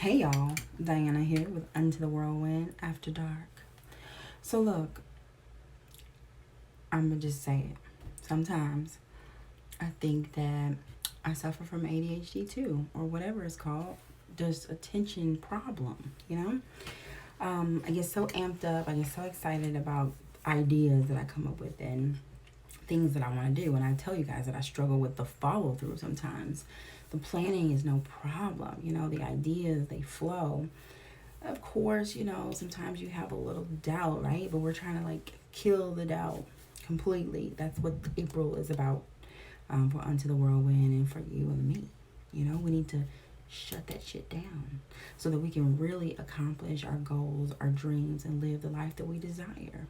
Hey y'all, Diana here with Unto the Whirlwind After Dark. So look, I'm gonna just say it. Sometimes I think that I suffer from ADHD too, or whatever it's called, just attention problem, you know? I get so amped up, I get so excited about ideas that I come up with and things that I want to do. And I tell you guys that I struggle with the follow through sometimes. The planning is no problem, the ideas, they flow. Of course, sometimes you have a little doubt, right? But we're trying to kill the doubt completely. That's what April is about, for Unto the Whirlwind and for you and me. We need to shut that shit down so that we can really accomplish our goals, our dreams, and live the life that we desire.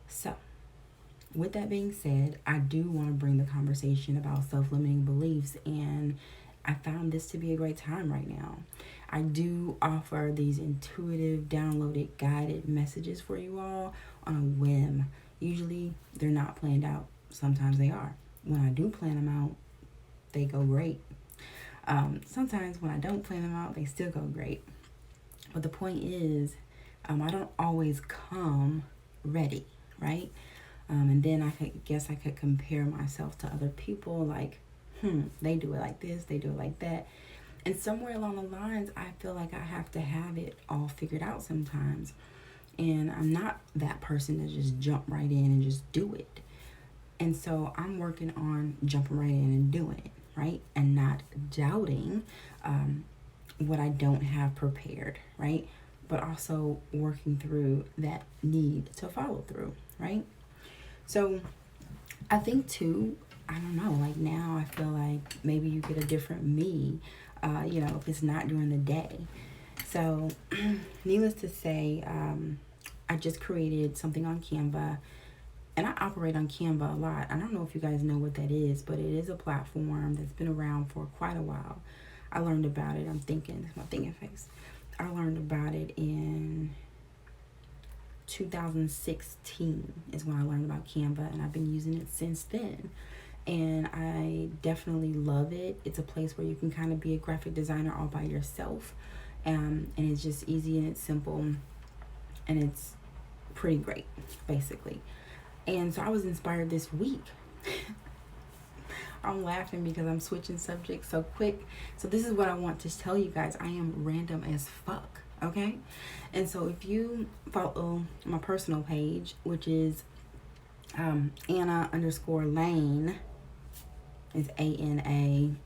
So, with that being said, I do want to bring the conversation about self-limiting beliefs, and I found this to be a great time right now. I do offer these intuitive, downloaded, guided messages for you all on a whim. Usually, they're not planned out. Sometimes they are. When I do plan them out, they go great. Sometimes when I don't plan them out, they still go great. But the point is, I don't always come ready, right? And then I could compare myself to other people, they do it like this, they do it like that. And somewhere along the lines, I feel like I have to have it all figured out sometimes. And I'm not that person to just jump right in and just do it. And so I'm working on jumping right in and doing it, right? And not doubting what I don't have prepared, right? But also working through that need to follow through, right? So I think too, I don't know, now I feel like maybe you get a different me, if it's not during the day. So needless to say, I just created something on Canva, and I operate on Canva a lot. I don't know if you guys know what that is, but it is a platform that's been around for quite a while. I learned about it. It's my thinking face. I learned about it in 2016 is when I learned about Canva, and I've been using it since then. And I definitely love it. It's a place where you can kind of be a graphic designer all by yourself. And it's just easy and it's simple and it's pretty great, basically. And so I was inspired this week. I'm laughing because I'm switching subjects so quick. So this is what I want to tell you guys. I am random as fuck. Okay? And so if you follow my personal page, which is Anna_Lane, is ANA_LAINE.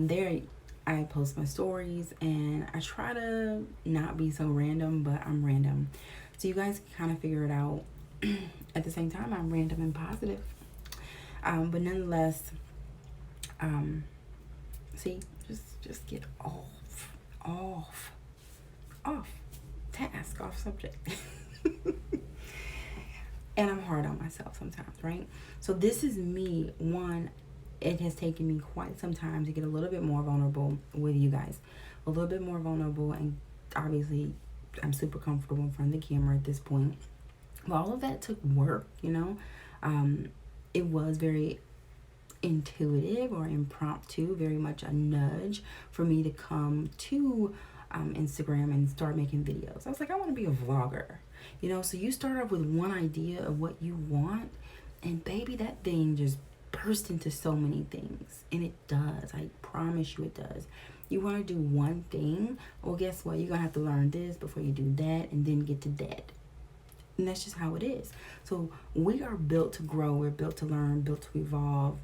There I post my stories and I try to not be so random, but I'm random. So you guys can kind of figure it out. At the same time, I'm random and positive. But nonetheless, see, just get off task, off subject. And I'm hard on myself sometimes, right? So this is me. One, it has taken me quite some time to get a little bit more vulnerable with you guys. A little bit more vulnerable, and obviously I'm super comfortable in front of the camera at this point. But all of that took work, It was very intuitive or impromptu, very much a nudge for me to come to Instagram and start making videos. I was like, I want to be a vlogger, so you start off with one idea of what you want, and baby, that thing just burst into so many things. And it does. I promise you it does. You want to do one thing, well, guess what? You're going to have to learn this before you do that and then get to that. And that's just how it is. So we are built to grow. We're built to learn, built to evolve.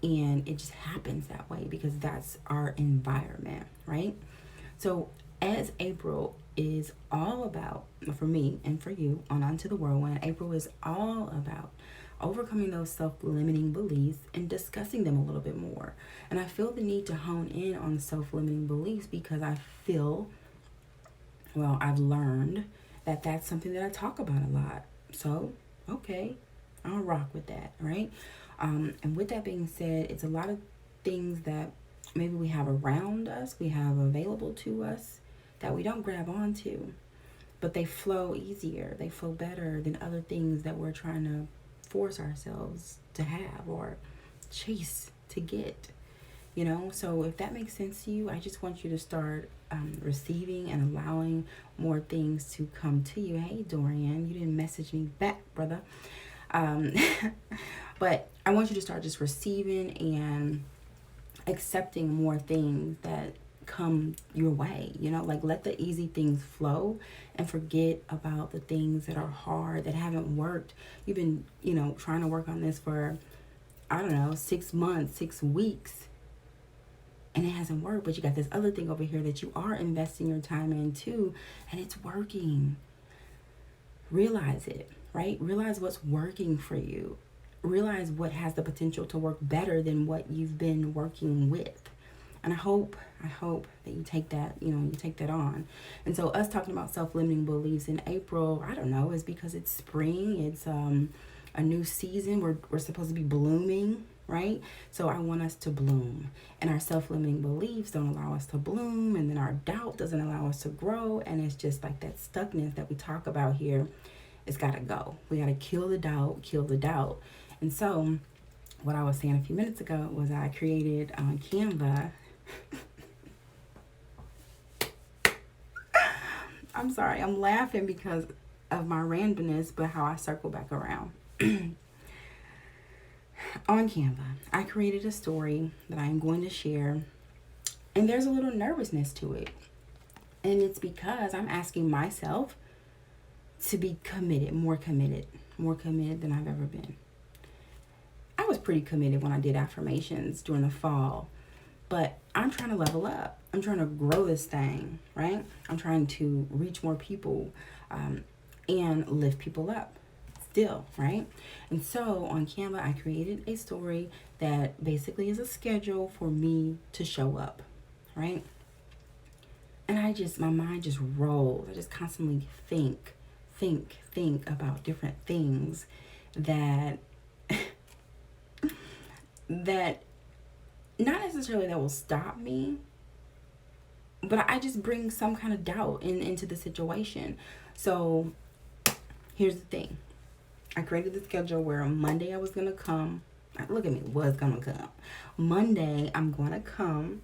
And it just happens that way because that's our environment, right? So as April is all about, for me and for you on Unto the Whirlwind, April is all about overcoming those self-limiting beliefs and discussing them a little bit more. And I feel the need to hone in on self-limiting beliefs because I've learned that that's something that I talk about a lot. So, okay, I'll rock with that, right? And with that being said, it's a lot of things that maybe we have around us, we have available to us that we don't grab onto, but they flow easier, they flow better than other things that we're trying to force ourselves to have or chase to get. you know? So if that makes sense to you, I just want you to start receiving and allowing more things to come to you. Hey, Dorian, you didn't message me back, brother. Um, but I want you to start just receiving and accepting more things that come your way, you know, like let the easy things flow and forget about the things that are hard, that haven't worked. You've been, you know, trying to work on this for, I don't know, 6 months, 6 weeks, and it hasn't worked, but you got this other thing over here that you are investing your time into, and it's working. Realize it, right? Realize what's working for you. Realize what has the potential to work better than what you've been working with. And I hope that you take that, you know, you take that on. And so us talking about self-limiting beliefs in April, I don't know, is because it's spring, it's a new season. We're supposed to be blooming, right? So I want us to bloom. And our self-limiting beliefs don't allow us to bloom, and then our doubt doesn't allow us to grow, and it's just like that stuckness that we talk about here. It's got to go. We got to kill the doubt. And so what I was saying a few minutes ago was I created on Canva. I'm sorry, I'm laughing because of my randomness, but how I circle back around. On Canva, I created a story that I am going to share, and there's a little nervousness to it. And it's because I'm asking myself to be committed, more committed than I've ever been. I was pretty committed when I did affirmations during the fall, but I'm trying to level up. I'm trying to grow this thing, right? I'm trying to reach more people and lift people up still, right? And so on Canva, I created a story that basically is a schedule for me to show up, right? And my mind just rolls. I just constantly think about different things that that not necessarily that will stop me, but I just bring some kind of doubt into the situation. So here's the thing. I created the schedule where on Monday I was going to come. Look at me, was going to come. Monday I'm going to come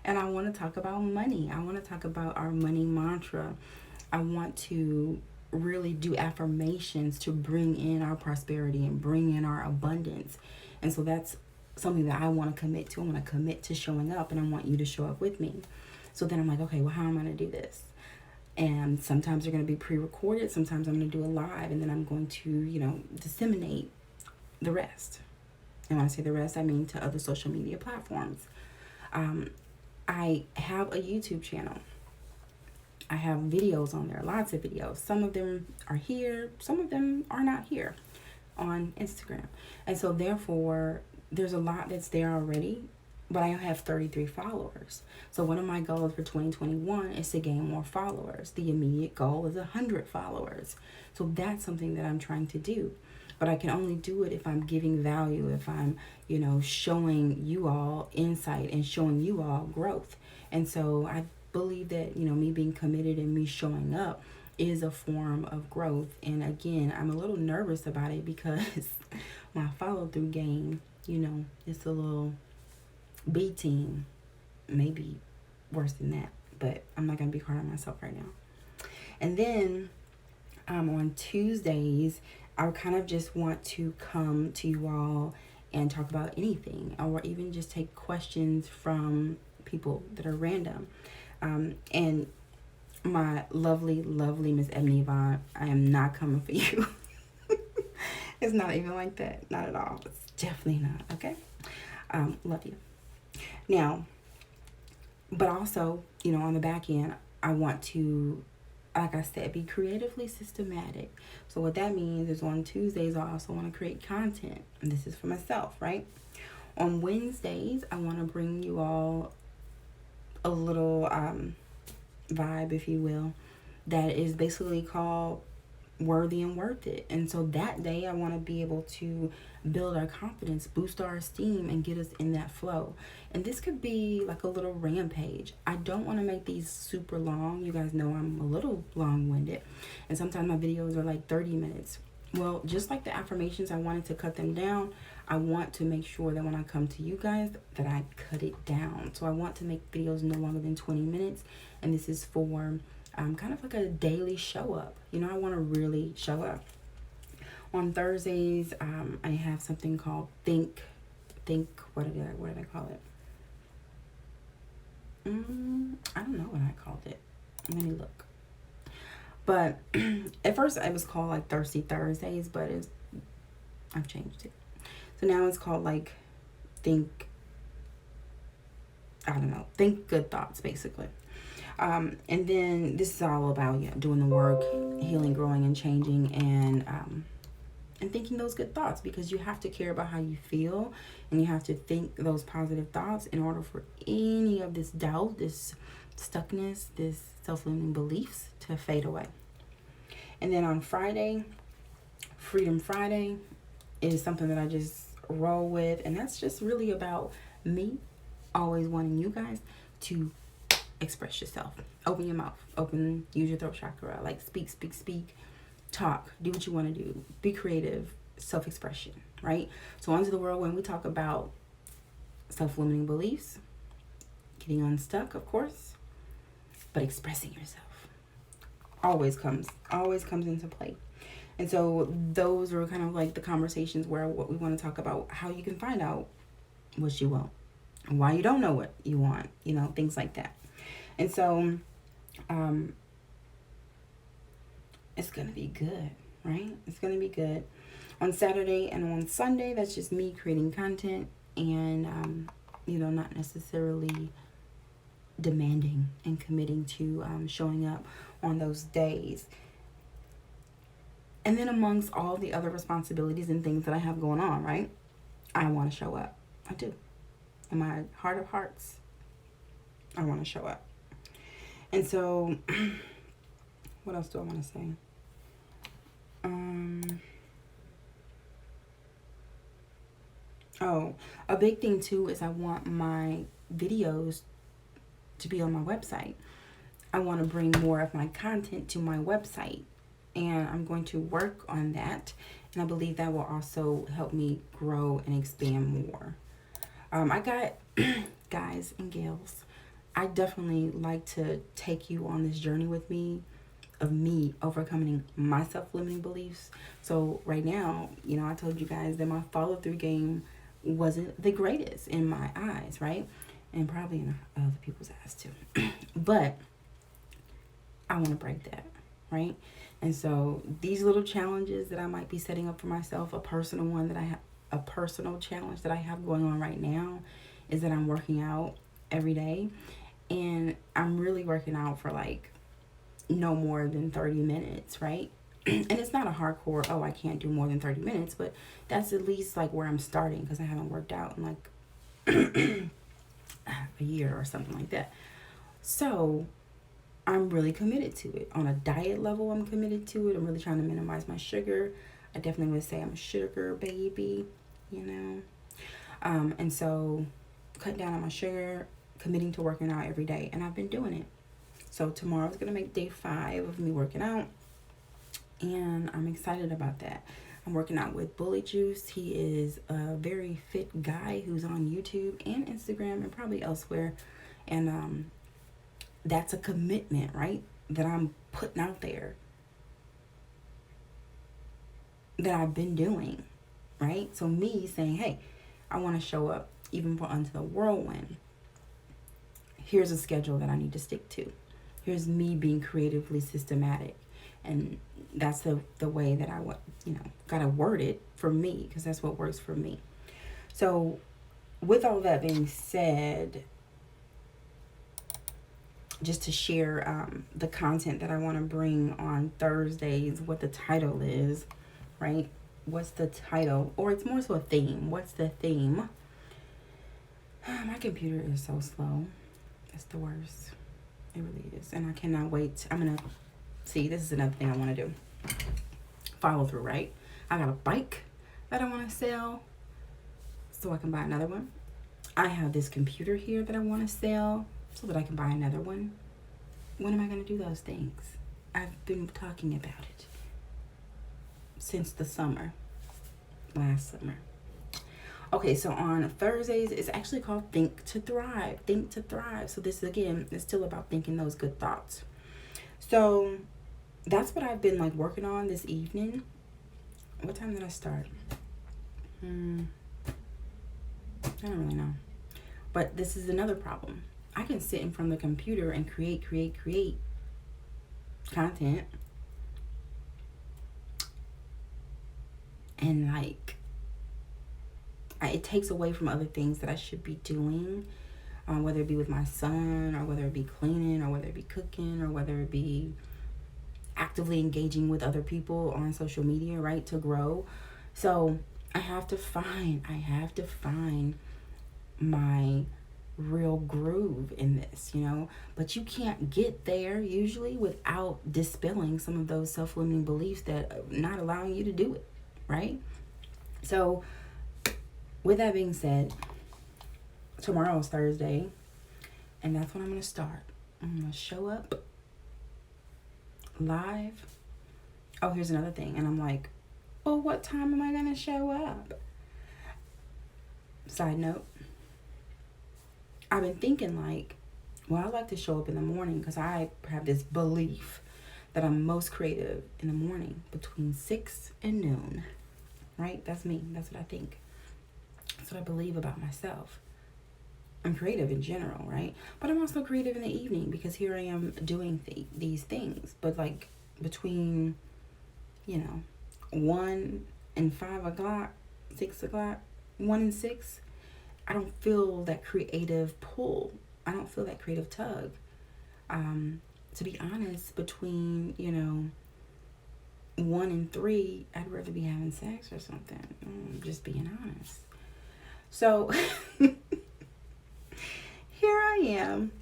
and I want to talk about money. I want to talk about our money mantra. I want to really do affirmations to bring in our prosperity and bring in our abundance. And so that's something that I want to commit to. I want to commit to showing up, and I want you to show up with me. So then I'm like, okay, well, how am I going to do this? And sometimes they're going to be pre-recorded. Sometimes I'm going to do it live, and then I'm going to, you know, disseminate the rest. And when I say the rest, I mean to other social media platforms. I have a YouTube channel. I have videos on there, lots of videos. Some of them are here, some of them are not here on Instagram. And so therefore, there's a lot that's there already, but I have 33 followers. So one of my goals for 2021 is to gain more followers. The immediate goal is 100 followers. So that's something that I'm trying to do. But I can only do it if I'm giving value, if I'm, you know, showing you all insight and showing you all growth. And so I believe that, you know, me being committed and me showing up is a form of growth. And again, I'm a little nervous about it because my follow through game, you know, it's a little B team, maybe worse than that, but I'm not going to be hard on myself right now. And then on Tuesdays, I kind of just want to come to you all and talk about anything, or even just take questions from people that are random. And my lovely Miss Ebony Yvonne, I am not coming for you. It's not even like that. Not at all. It's definitely not. Okay? Love you. Now, but also, you know, on the back end, I want to, like I said, be creatively systematic. So what that means is on Tuesdays, I also want to create content. And this is for myself, right? On Wednesdays, I want to bring you all a little vibe, if you will, that is basically called Worthy and Worth It. And so that day I want to be able to build our confidence, boost our esteem, and get us in that flow. And this could be like a little rampage. I don't want to make these super long. You guys know I'm a little long-winded, and sometimes my videos are like 30 minutes. Well, just like the affirmations, I wanted to cut them down. I want to make sure that when I come to you guys that I cut it down. So I want to make videos no longer than 20 minutes. And this is for kind of like a daily show up. You know, I want to really show up. On Thursdays, I have something called what did I call it? I don't know what I called it. Let me look. But at first it was called like Thirsty Thursdays, but I've changed it. So now it's called like Think Good Thoughts, basically. And then this is all about doing the work, healing, growing, and changing, and thinking those good thoughts, because you have to care about how you feel, and you have to think those positive thoughts in order for any of this doubt, this stuckness, this self-limiting beliefs to fade away. And then on Friday, Freedom Friday is something that I just roll with, and that's just really about me always wanting you guys to express yourself. Open your mouth, use your throat chakra, like speak, talk, do what you want to do, be creative, self-expression, right? So onto the world when we talk about self-limiting beliefs, getting unstuck, of course, but expressing yourself always comes into play. And so those are kind of like the conversations where what we want to talk about, how you can find out what you want, why you don't know what you want, things like that. And so it's going to be good, right? It's going to be good. On Saturday and on Sunday, that's just me creating content and, not necessarily demanding and committing to showing up on those days. And then amongst all the other responsibilities and things that I have going on, right? I want to show up. I do. In my heart of hearts, I want to show up. And so, what else do I want to say? A big thing too is I want my videos to be on my website. I want to bring more of my content to my website, and I'm going to work on that, and I believe that will also help me grow and expand more. I got guys and gals, I definitely like to take you on this journey with me of me overcoming my self-limiting beliefs. So right now, I told you guys that my follow-through game wasn't the greatest in my eyes, right? And probably in other people's eyes too. But I want to break that, right? And so these little challenges that I might be setting up for myself, a personal challenge that I have going on right now is that I'm working out every day, and I'm really working out for like no more than 30 minutes, right? And it's not a hardcore, I can't do more than 30 minutes, but that's at least like where I'm starting, because I haven't worked out in like a year or something like that. So I'm really committed to it. On a diet level, I'm committed to it. I'm really trying to minimize my sugar. I definitely would say I'm a sugar baby, and so cut down on my sugar, committing to working out every day, and I've been doing it. So tomorrow's going to make day 5 of me working out, and I'm excited about that. I'm working out with Bully Juice. He is a very fit guy who's on YouTube and Instagram and probably elsewhere. And that's a commitment, right? That I'm putting out there, that I've been doing, right? So me saying, hey, I want to show up even for Unto the Whirlwind. Here's a schedule that I need to stick to. Here's me being creatively systematic. And that's the way that I gotta word it for me, because that's what works for me. So with all that being said, just to share the content that I want to bring on Thursdays, what the title is, right? What's the title? Or it's more so a theme. What's the theme? My computer is so slow. It's the worst. It really is. And I cannot wait. I'm going to see, this is another thing I want to do. Follow through, right? I got a bike that I want to sell so I can buy another one. I have this computer here that I want to sell so that I can buy another one. When am I going to do those things? I've been talking about it. since the summer, last summer. Okay, so on Thursdays, it's actually called Think to Thrive. Think to Thrive. So this, again, is still about thinking those good thoughts. So that's what I've been like working on this evening. What time did I start? I don't really know. But this is another problem. I can sit in front of the computer and create content. And like, it takes away from other things that I should be doing. Whether it be with my son, or whether it be cleaning, or whether it be cooking, or whether it be actively engaging with other people on social media, right, to grow. So I have to find my real groove in this, you know. But you can't get there usually without dispelling some of those self-limiting beliefs that are not allowing you to do it, right? So with that being said, tomorrow is Thursday, and that's when I'm going to start. I'm going to show up live. Oh, here's another thing. And I'm like, well, what time am I going to show up? Side note, I've been thinking like, well, I like to show up in the morning because I have this belief that I'm most creative in the morning between 6 and noon, right? That's me. That's what I think. That's what I believe about myself. I'm creative in general, right? But I'm also creative in the evening because here I am doing these things. But like between, 1 and 5 o'clock, 6 o'clock, 1 and 6, I don't feel that creative pull. I don't feel that creative tug. To be honest, between, 1 and 3, I'd rather be having sex or something. Just being honest. So here I am.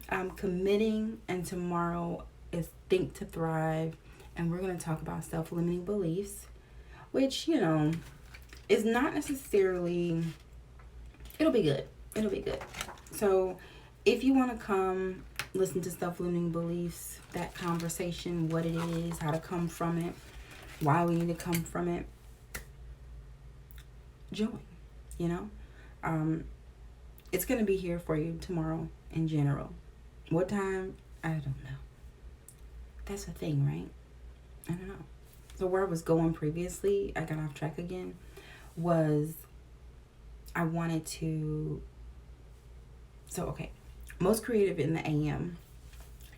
I'm committing, and tomorrow is Think to Thrive, and we're going to talk about self-limiting beliefs, which, is not necessarily, it'll be good. It'll be good. So if you want to come listen to self-limiting beliefs, that conversation, what it is, how to come from it, why we need to come from it, join, it's going to be here for you tomorrow in general. What time? I don't know. That's the thing, right? I don't know. So where I was going previously, I got off track again, was I wanted to, most creative in the AM,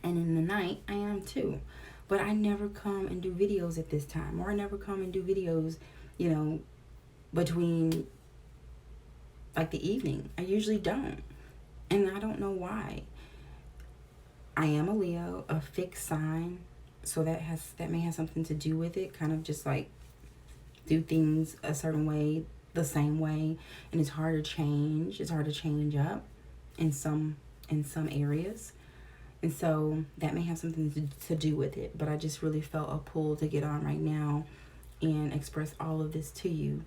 and in the night I am too. But I never come and do videos at this time, or I never come and do videos, between like the evening. I usually don't. And I don't know why. I am a Leo, a fixed sign, so that may have something to do with it. Kind of just like do things a certain way, the same way, and it's hard to change. It's hard to change up in some areas. And so that may have something to do with it. But I just really felt a pull to get on right now and express all of this to you.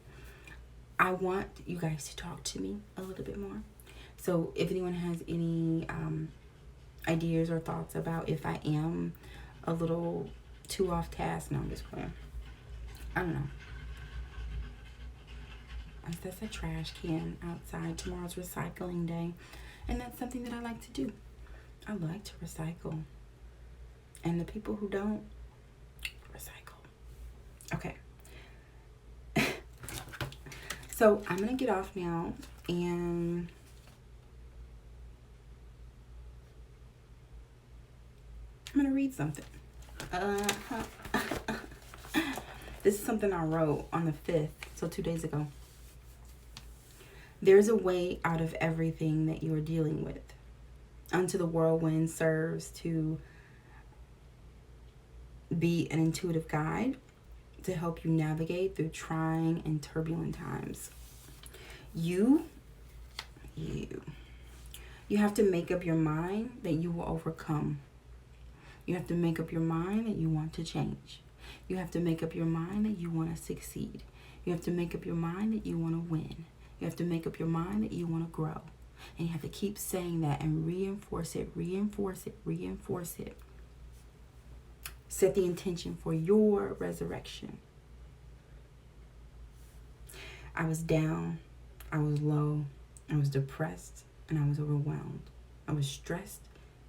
I want you guys to talk to me a little bit more. So if anyone has any ideas or thoughts about if I am a little too off task, no, I'm just playing. I don't know. That's a trash can outside. Tomorrow's recycling day. And that's something that I like to do. I like to recycle. And the people who don't, recycle. Okay. So I'm going to get off now, and I'm going to read something. This is something I wrote on the 5th, so 2 days ago. There's a way out of everything that you are dealing with. Unto the whirlwind serves to be an intuitive guide to help you navigate through trying and turbulent times. You have to make up your mind that you will overcome. You have to make up your mind that you want to change. You have to make up your mind that you want to succeed. You have to make up your mind that you want to win. You have to make up your mind that you want to grow. And you have to keep saying that and reinforce it, reinforce it, reinforce it. Set the intention for your resurrection. I was down, I was low, I was depressed, and I was overwhelmed. I was stressed,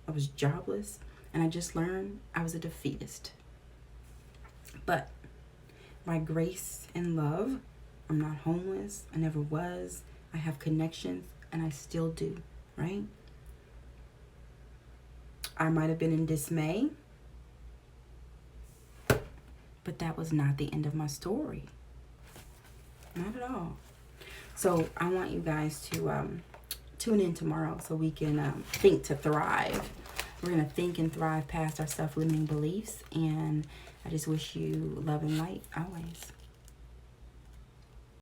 I was jobless, and I just learned I was a defeatist. But by grace and love, I'm not homeless. I never was. I have connections, and I still do, right? I might have been in dismay, but that was not the end of my story. Not at all. So I want you guys to tune in tomorrow so we can think to thrive. We're going to think and thrive past our self-limiting beliefs. And I just wish you love and light always.